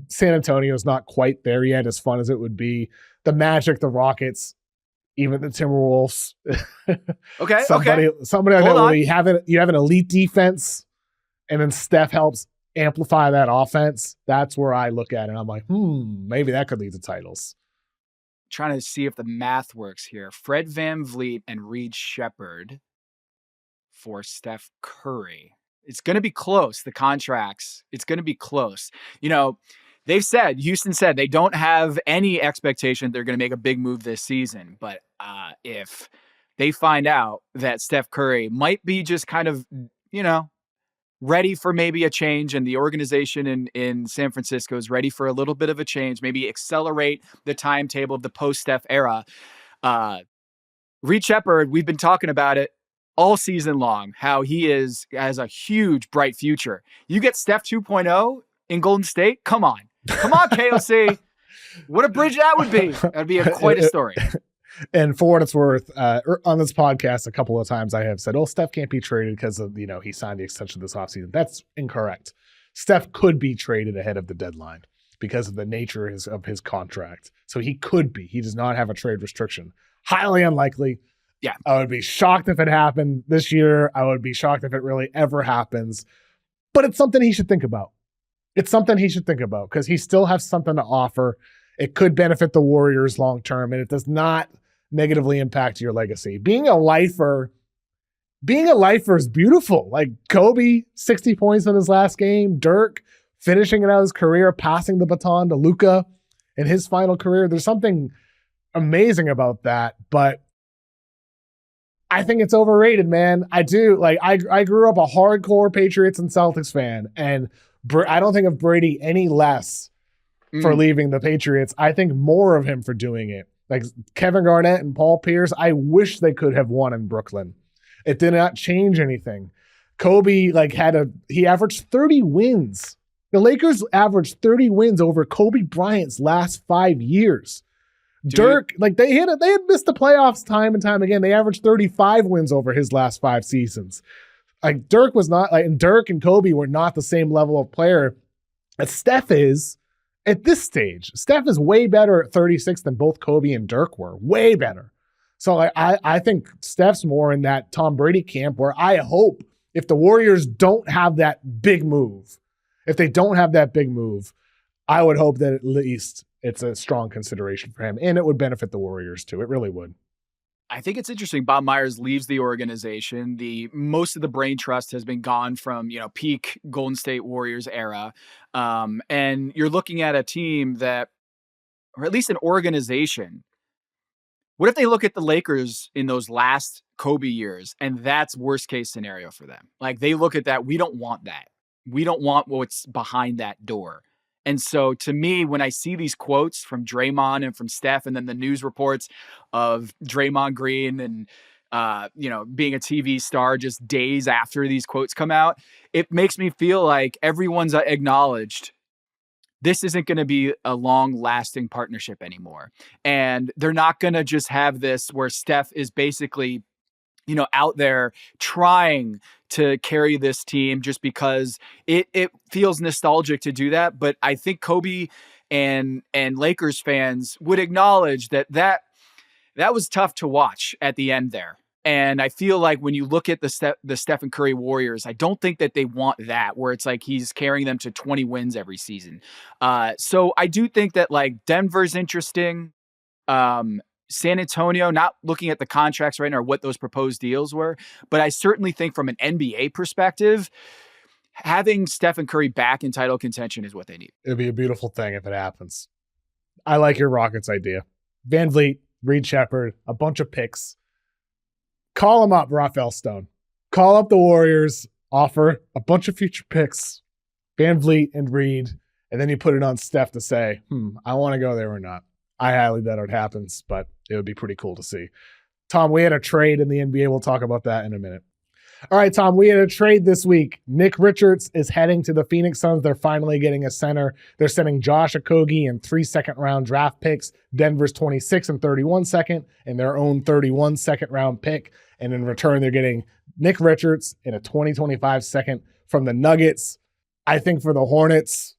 San Antonio's not quite there yet, as fun as it would be. The Magic, the Rockets, even the Timberwolves. Somebody like that where you have an elite defense, and then Steph helps amplify that offense. That's where I look at it. And I'm like, maybe that could lead to titles. Trying to see if the math works here. Fred VanVleet and Reed Shepherd for Steph Curry. It's going to be close. The contracts, it's going to be close. You know, Houston said they don't have any expectation they're going to make a big move this season. But if they find out that Steph Curry might be just kind of, ready for maybe a change, and the organization in San Francisco is ready for a little bit of a change, maybe accelerate the timetable of the post-Steph era. Reed Shepherd, we've been talking about it all season long, how he has a huge, bright future. You get Steph 2.0 in Golden State? Come on, KOC. What a bridge that would be. That would be quite a story. And for what it's worth, on this podcast, a couple of times I have said, Steph can't be traded because of, he signed the extension this offseason. That's incorrect. Steph could be traded ahead of the deadline because of the nature of his contract. So he could be. He does not have a trade restriction. Highly unlikely. Yeah. I would be shocked if it happened this year. I would be shocked if it really ever happens. But it's something he should think about. It's something he should think about because he still has something to offer. It could benefit the Warriors long term, and it does not negatively impact your legacy. Being a lifer is beautiful. Like Kobe, 60 points in his last game. Dirk finishing it out his career, passing the baton to Luka in his final career. There's something amazing about that, but I think it's overrated, man. I do. Like I grew up a hardcore Patriots and Celtics fan, and I don't think of Brady any less for leaving the Patriots. I think more of him for doing it. Like Kevin Garnett and Paul Pierce, I wish they could have won in Brooklyn. It did not change anything. Kobe he averaged 30 wins. The Lakers averaged 30 wins over Kobe Bryant's last 5 years. Dude. Dirk, they had missed the playoffs time and time again. They averaged 35 wins over his last 5 seasons. Like Dirk was not and Dirk and Kobe were not the same level of player as Steph is at this stage. Steph is way better at 36 than both Kobe and Dirk were. Way better. So I think Steph's more in that Tom Brady camp where I hope if the Warriors don't have that big move, I would hope that at least it's a strong consideration for him, and it would benefit the Warriors too. It really would. I think it's interesting. Bob Myers leaves the organization. Most of the brain trust has been gone from, peak Golden State Warriors era. And you're looking at a team that, or at least an organization. What if they look at the Lakers in those last Kobe years and that's worst case scenario for them? Like they look at that. We don't want that. We don't want what's behind that door. And so to me, when I see these quotes from Draymond and from Steph, and then the news reports of Draymond Green and, being a TV star just days after these quotes come out, it makes me feel like everyone's acknowledged this isn't going to be a long lasting partnership anymore. And they're not going to just have this where Steph is basically, out there trying to carry this team just because it feels nostalgic to do that. But I think Kobe and Lakers fans would acknowledge that was tough to watch at the end there. And I feel like when you look at the Stephen Curry Warriors, I don't think that they want that, where it's like he's carrying them to 20 wins every season. So I do think that Denver's interesting. San Antonio, not looking at the contracts right now or what those proposed deals were, but I certainly think from an NBA perspective, having Stephen Curry back in title contention is what they need. It'd be a beautiful thing if it happens. I like your Rockets idea. VanVleet, Reed Shepherd, a bunch of picks. Call them up, Rafael Stone. Call up the Warriors, offer a bunch of future picks, VanVleet and Reed, and then you put it on Steph to say, I want to go there or not. I highly doubt it happens, but it would be pretty cool to see. Tom, we had a trade in the NBA. We'll talk about that in a minute. All right, Tom, we had a trade this week. Nick Richards is heading to the Phoenix Suns. They're finally getting a center. They're sending Josh Okogie and 3 second-round draft picks, Denver's 26 and 31 second, and their own 31 second-round pick. And in return, they're getting Nick Richards and a 2025 second from the Nuggets. I think for the Hornets,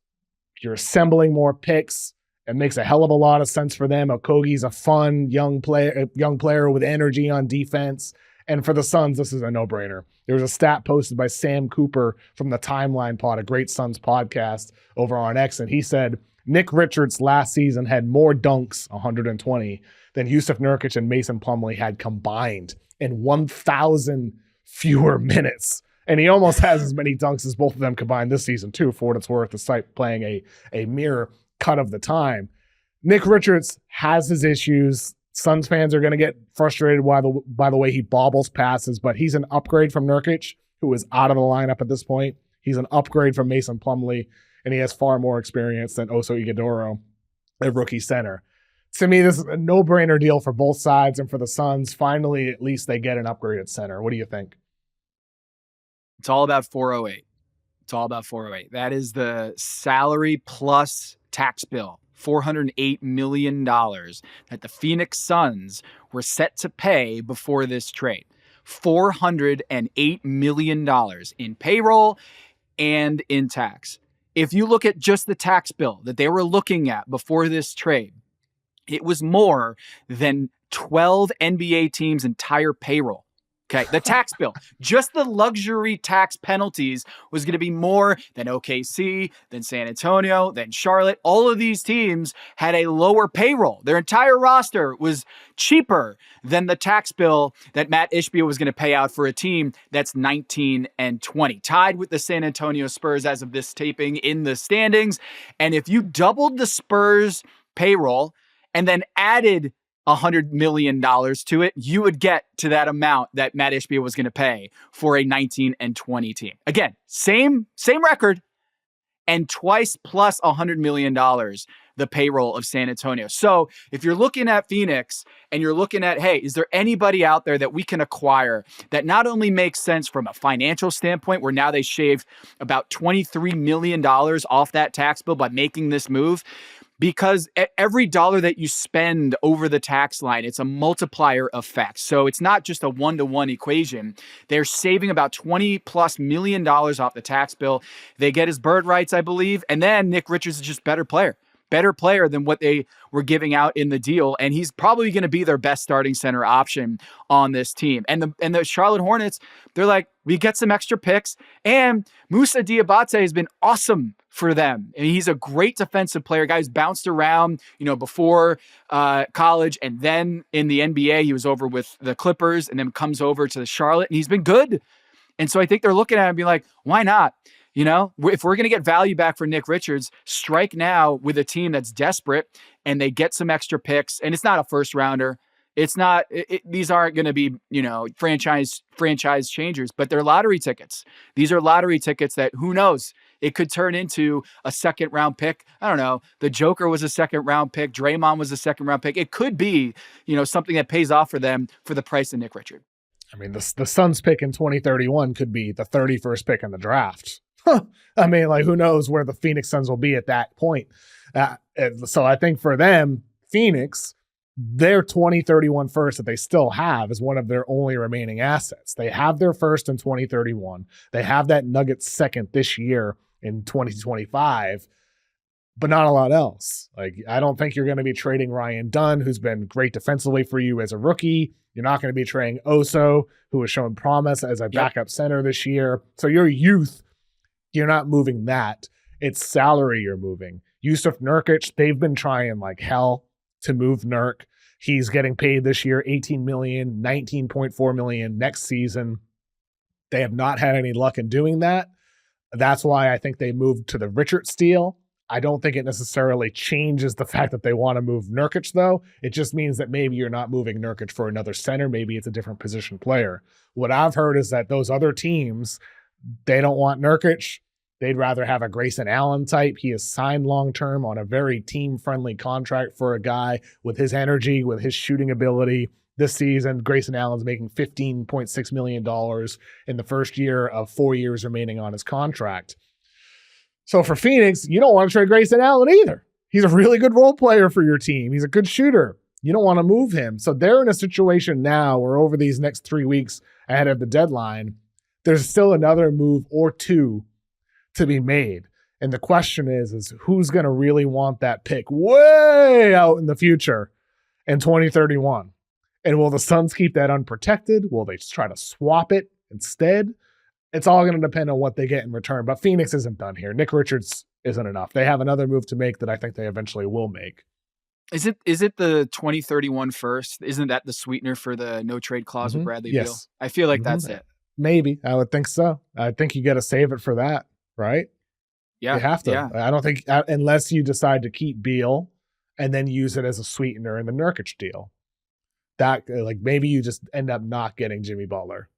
you're assembling more picks. It makes a hell of a lot of sense for them. Okogie's a fun young player with energy on defense. And for the Suns, this is a no-brainer. There was a stat posted by Sam Cooper from the Timeline Pod, a great Suns podcast over on X, and he said Nick Richards last season had more dunks, 120, than Yusuf Nurkic and Mason Plumlee had combined in 1,000 fewer minutes. And he almost has as many dunks as both of them combined this season, too, for what it's worth, despite playing a mere cut of the time. Nick Richards has his issues. Suns fans are going to get frustrated by the way he bobbles passes, but he's an upgrade from Nurkic, who is out of the lineup at this point. He's an upgrade from Mason Plumlee, and he has far more experience than Oso Ighodaro, a rookie center. To me, this is a no-brainer deal for both sides, and for the Suns, finally, at least they get an upgrade at center. What do you think? It's all about 408. It's all about 408. That is the salary plus tax bill. $408 million that the Phoenix Suns were set to pay before this trade. $408 million in payroll and in tax. If you look at just the tax bill that they were looking at before this trade, it was more than 12 NBA teams' entire payroll. Okay, the tax bill, just the luxury tax penalties was going to be more than OKC, than San Antonio, than Charlotte. All of these teams had a lower payroll. Their entire roster was cheaper than the tax bill that Matt Ishbia was going to pay out for a team that's 19 and 20, tied with the San Antonio Spurs as of this taping in the standings. And if you doubled the Spurs payroll and then added $100 million to it, you would get to that amount that Matt Ishbia was going to pay for a 19 and 20 team. Again, same record, and twice plus $100 million the payroll of San Antonio. So if you're looking at Phoenix and you're looking at, hey, is there anybody out there that we can acquire that not only makes sense from a financial standpoint, where now they shaved about $23 million off that tax bill by making this move, because every dollar that you spend over the tax line, it's a multiplier effect. So it's not just a one-to-one equation. They're saving about $20+ million off the tax bill. They get his bird rights, I believe. And then Nick Richards is just better player than what they were giving out in the deal. And he's probably going to be their best starting center option on this team. And the Charlotte Hornets, they're like, we get some extra picks. And Moussa Diabate has been awesome for them. I mean, he's a great defensive player, guy who's bounced around, before college. And then in the NBA, he was over with the Clippers and then comes over to the Charlotte, and he's been good. And so I think they're looking at him and be like, why not? If we're going to get value back for Nick Richards, strike now with a team that's desperate and they get some extra picks. And it's not a first rounder. It's not, these aren't going to be, franchise changers, but they're lottery tickets. These are lottery tickets that, who knows, it could turn into a second round pick. I don't know. The Joker was a second round pick. Draymond was a second round pick. It could be, something that pays off for them for the price of Nick Richards. I mean, the Suns pick in 2031 could be the 31st pick in the draft. I mean, who knows where the Phoenix Suns will be at that point. So I think for them, Phoenix, their 2031 first that they still have is one of their only remaining assets. They have their first in 2031. They have that Nuggets second this year in 2025, but not a lot else. I don't think you're going to be trading Ryan Dunn, who's been great defensively for you as a rookie. You're not going to be trading Oso, who has shown promise as a backup center this year. So your youth, you're not moving that. It's salary you're moving. Yusuf Nurkic, they've been trying like hell to move Nurk. He's getting paid this year $18 million, $19.4 million next season. They have not had any luck in doing that. That's why I think they moved to the Richards deal. I don't think it necessarily changes the fact that they want to move Nurkic, though. It just means that maybe you're not moving Nurkic for another center. Maybe it's a different position player. What I've heard is that those other teams, they don't want Nurkic. They'd rather have a Grayson Allen type. He is signed long-term on a very team-friendly contract for a guy with his energy, with his shooting ability, this season. Grayson Allen's making $15.6 million in the first year of 4 years remaining on his contract. So for Phoenix, you don't want to trade Grayson Allen either. He's a really good role player for your team. He's a good shooter. You don't want to move him. So they're in a situation now where over these next 3 weeks ahead of the deadline, there's still another move or two to be made. And the question is who's going to really want that pick way out in the future in 2031? And will the Suns keep that unprotected? Will they try to swap it instead? It's all going to depend on what they get in return. But Phoenix isn't done here. Nick Richards isn't enough. They have another move to make that I think they eventually will make. Is it the 2031 first? Isn't that the sweetener for the no trade clause with Bradley Beal? I feel like that's it. Maybe. I would think so. I think you got to save it for that, right? Yeah. You have to. Yeah. I don't think, unless you decide to keep Beal and then use it as a sweetener in the Nurkic deal. That, like, maybe you just end up not getting Jimmy Butler.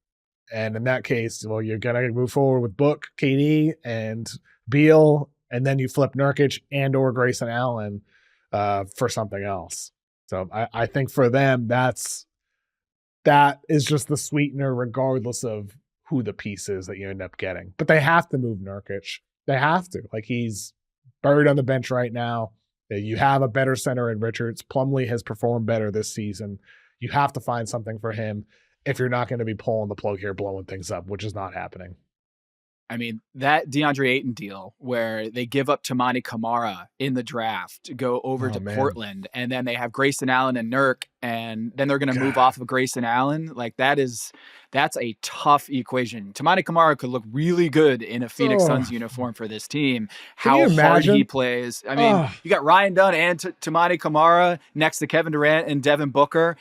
And in that case, well, you're going to move forward with Book, KD, and Beal, and then you flip Nurkic and or Grayson Allen for something else. So I think for them, that is just the sweetener regardless of who the piece is that you end up getting. But they have to move Nurkic. They have to. Like, he's buried on the bench right now. You have a better center in Richards. Plumlee has performed better this season. You have to find something for him if you're not going to be pulling the plug here, blowing things up, which is not happening. I mean, that DeAndre Ayton deal where they give up Tamani Kamara in the draft to go over to Portland, and then they have Grayson Allen and Nurk, and then they're going to move off of Grayson Allen. Like, that's a tough equation. Tamani Kamara could look really good in a Phoenix Suns uniform for this team. How hard he plays. I mean, you got Ryan Dunn and Tamani Kamara next to Kevin Durant and Devin Booker.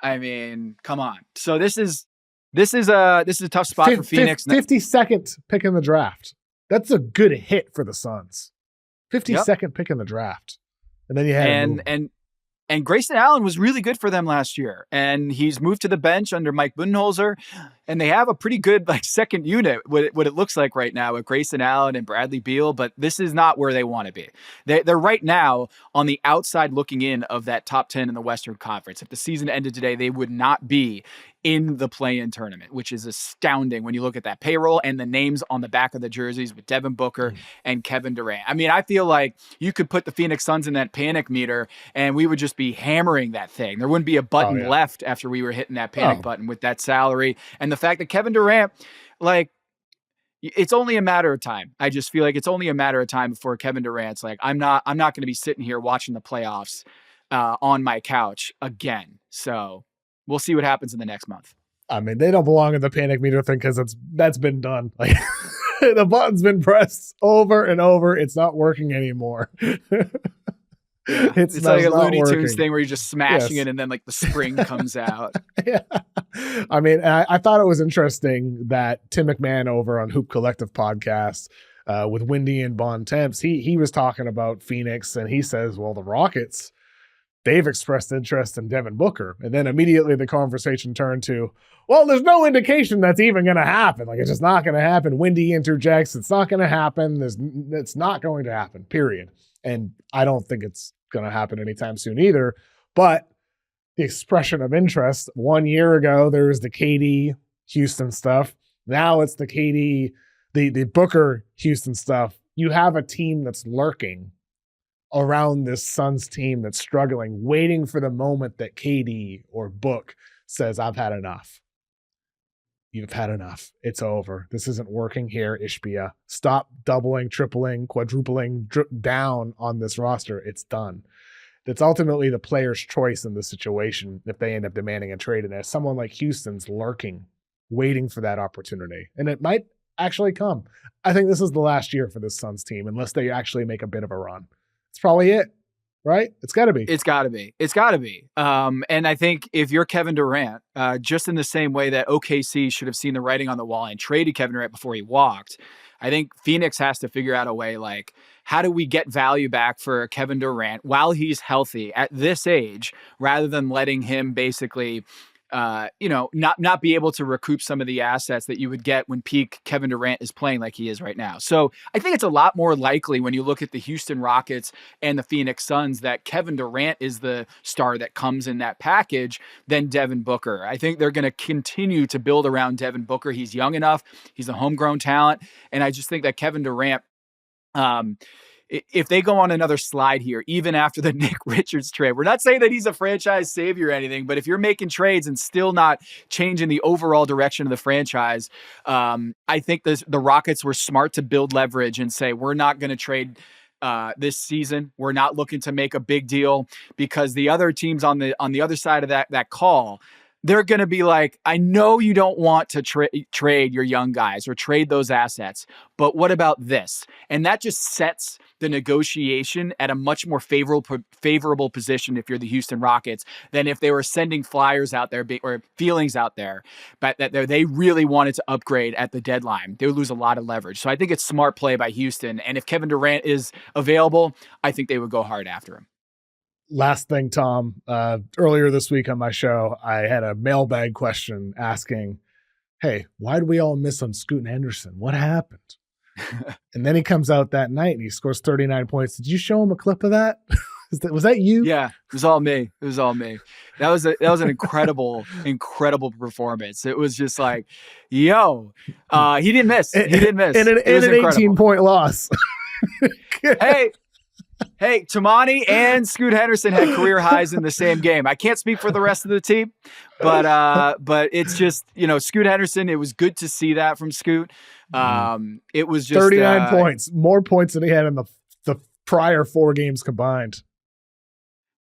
I mean, come on. So this is a tough spot for Phoenix. 52nd pick in the draft. That's a good hit for the Suns. 52nd pick in the draft. And then you had and Grayson Allen was really good for them last year. And he's moved to the bench under Mike Budenholzer. And they have a pretty good second unit, what it looks like right now with Grayson Allen and Bradley Beal. But this is not where they want to be. They're right now on the outside looking in of that top 10 in the Western Conference. If the season ended today, they would not be in the play-in tournament, which is astounding when you look at that payroll and the names on the back of the jerseys with Devin Booker and Kevin Durant. I mean, I feel like you could put the Phoenix Suns in that panic meter and we would just be hammering that thing. There wouldn't be a button left after we were hitting that panic button with that salary. And the fact that Kevin Durant, it's only a matter of time. I just feel like it's only a matter of time before Kevin Durant's like, I'm not going to be sitting here watching the playoffs on my couch again. So we'll see what happens in the next month. I mean, they don't belong in the panic meter thing because that's been done. Like, the button's been pressed over and over. It's not working anymore. It's like a Looney Tunes thing where you're just smashing it and then the spring comes out. Yeah. I mean, I thought it was interesting that Tim McMahon over on Hoop Collective podcast with Wendy and Bon Temps, he was talking about Phoenix and he says, well, the Rockets, they've expressed interest in Devin Booker. And then immediately the conversation turned to, well, there's no indication that's even going to happen. Like, it's just not going to happen. Wendy interjects, it's not going to happen. It's not going to happen, period. And I don't think it's going to happen anytime soon either. But the expression of interest, 1 year ago, there was the KD Houston stuff. Now it's the KD, the Booker Houston stuff. You have a team that's lurking around this Suns team that's struggling, waiting for the moment that KD or Book says, I've had enough. You've had enough. It's over. This isn't working here, Ishbia. Stop doubling, tripling, quadrupling down on this roster. It's done. It's ultimately the player's choice in this situation if they end up demanding a trade. And as someone like Houston's lurking, waiting for that opportunity. And it might actually come. I think this is the last year for this Suns team, unless they actually make a bit of a run. It's probably it, right? It's got to be. It's got to be. And I think if you're Kevin Durant, just in the same way that OKC should have seen the writing on the wall and traded Kevin Durant before he walked, I think Phoenix has to figure out a way, how do we get value back for Kevin Durant while he's healthy at this age, rather than letting him basically not be able to recoup some of the assets that you would get when peak Kevin Durant is playing like he is right now. So I think it's a lot more likely when you look at the Houston Rockets and the Phoenix Suns that Kevin Durant is the star that comes in that package than Devin Booker. I think they're going to continue to build around Devin Booker. He's young enough. He's a homegrown talent. And I just think that Kevin Durant, if they go on another slide here, even after the Nick Richards trade, we're not saying that he's a franchise savior or anything, but if you're making trades and still not changing the overall direction of the franchise, I think the Rockets were smart to build leverage and say, we're not going to trade this season. We're not looking to make a big deal, because the other teams on the other side of that call, they're going to be like, I know you don't want to trade your young guys or trade those assets, but what about this? And that just sets the negotiation at a much more favorable position if you're the Houston Rockets than if they were sending flyers out there or feelings out there, but that they really wanted to upgrade at the deadline. They would lose a lot of leverage. So I think it's smart play by Houston. And if Kevin Durant is available, I think they would go hard after him. Last thing, Tom, earlier this week on my show, I had a mailbag question asking, hey, why did we all miss on Scoot Henderson? What happened? And then he comes out that night and he scores 39 points. Did you show him a clip of that? Was that you? Yeah, it was all me. It was all me. That was an incredible performance. It was just like, yo, he didn't miss. He didn't miss. In an 18-point loss. Hey, Tamani and Scoot Henderson had career highs in the same game. I can't speak for the rest of the team, but it's just, Scoot Henderson, it was good to see that from Scoot. It was just 39 points, more points than he had in the prior 4 games combined.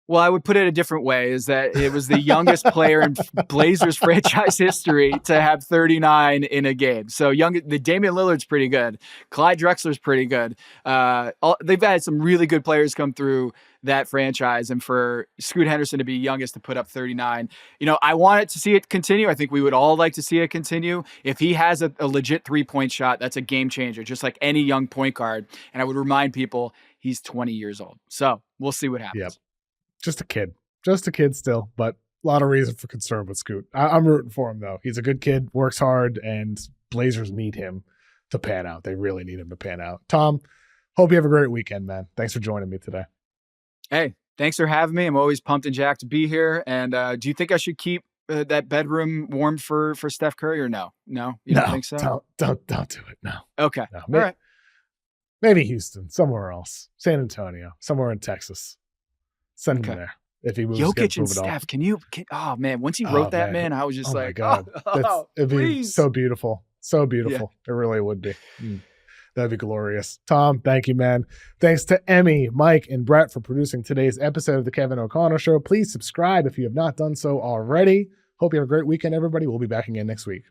Well, I would put it a different way, is that it was the youngest player in Blazers franchise history to have 39 in a game. So the Damian Lillard's pretty good. Clyde Drexler's pretty good. They've had some really good players come through that franchise. And for Scoot Henderson to be youngest to put up 39, I wanted to see it continue. I think we would all like to see it continue. If he has a legit 3-point shot, that's a game changer, just like any young point guard. And I would remind people, he's 20 years old. So we'll see what happens. Yep. Just a kid still, but a lot of reason for concern with Scoot. I'm rooting for him, though. He's a good kid, works hard, and Blazers need him to pan out. They really need him to pan out. Tom, hope you have a great weekend, man. Thanks for joining me today. Hey, thanks for having me. I'm always pumped and jacked to be here. And do you think I should keep that bedroom warm for Steph Curry or no? No, you don't think so? Don't do it. No. Okay. No, all right. Maybe Houston, somewhere else, San Antonio, somewhere in Texas. Send him there if he moves. Jokic and Steph, oh man, once he wrote that, man, I was just like, my God. It'd be please. So beautiful. So beautiful. Yeah. It really would be. That'd be glorious. Tom, thank you, man. Thanks to Emmy, Mike, and Brett for producing today's episode of The Kevin O'Connor Show. Please subscribe if you have not done so already. Hope you have a great weekend, everybody. We'll be back again next week.